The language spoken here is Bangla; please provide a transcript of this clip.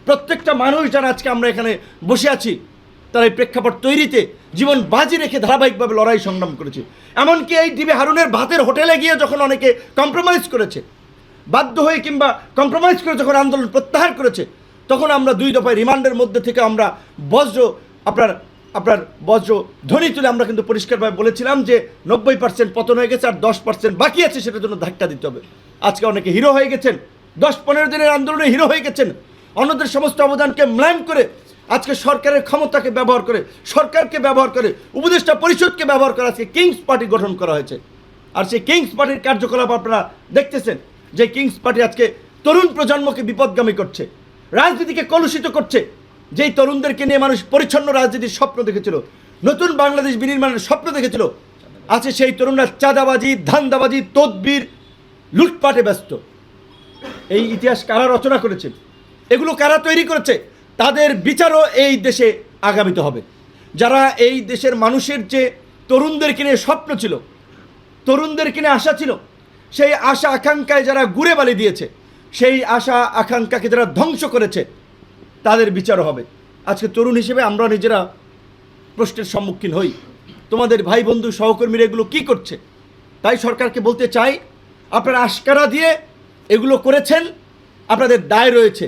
প্রত্যেকটা মানুষ যারা আজকে আমরা এখানে বসে আছি তারা এই প্রেক্ষাপট তৈরিতে জীবন বাজি রেখে ধারাবাহিকভাবে লড়াই সংগ্রাম করেছে। এমনকি এই ডিবি হারুনের ভাতের হোটেলে গিয়ে যখন অনেকে কম্প্রোমাইজ করেছে, বাধ্য হয়ে কিংবা কম্প্রোমাইজ করে যখন আন্দোলন প্রত্যাহার করেছে, তখন আমরা 2 দফায় রিমান্ডের মধ্যে থেকে আমরা বজ্র আপনার বজ্র ধ্বনি তুলে আমরা কিন্তু পরিষ্কারভাবে বলেছিলাম যে 90% পতন হয়ে গেছে, আর 10% বাকি আছে, সেটার জন্য ধাক্কা দিতে হবে। আজকে অনেকে হিরো হয়ে গেছেন, 10-15 দিনের আন্দোলনে হিরো হয়ে গেছেন, অন্যদের সমস্ত অবদানকে ম্লান করে আজকে সরকারের ক্ষমতাকে ব্যবহার করে, সরকারকে ব্যবহার করে, উপদেষ্টা পরিষদকে ব্যবহার করে আজকে কিংস পার্টি গঠন করা হয়েছে। আর সেই কিংস পার্টির কার্যকলাপ আপনারা দেখতেছেন যে কিংস পার্টি আজকে তরুণ প্রজন্মকে বিপদগামী করছে, রাজনীতিকে কলুষিত করছে। যেই তরুণদেরকে নিয়ে মানুষ পরিচ্ছন্ন রাজনীতির স্বপ্ন দেখেছিল, নতুন বাংলাদেশ বিনির্মাণের স্বপ্ন দেখেছিল, আছে সেই তরুণরা চাঁদাবাজি, ধান্দাবাজি, তদবির, লুটপাটে ব্যস্ত। এই ইতিহাস কারা রচনা করেছে, এগুলো কারা তৈরি করেছে, তাদের বিচারও এই দেশে আগামীতে হবে। যারা এই দেশের মানুষের যে তরুণদেরকে নিয়ে স্বপ্ন ছিল, তরুণদেরকে নিয়ে আশা ছিল, সেই আশা আকাঙ্ক্ষায় যারা গুড়ে বালি দিয়েছে, সেই আশা আকাঙ্ক্ষাকে যারা ধ্বংস করেছে, তাদের বিচারও হবে। আজকে তরুণ হিসেবে আমরা নিজেরা প্রশ্নের সম্মুখীন হই, তোমাদের ভাই বন্ধু সহকর্মীরা এগুলো কী করছে। তাই সরকারকে বলতে চাই, আপনারা আশকারা দিয়ে এগুলো করেছেন, আপনাদের দায় রয়েছে।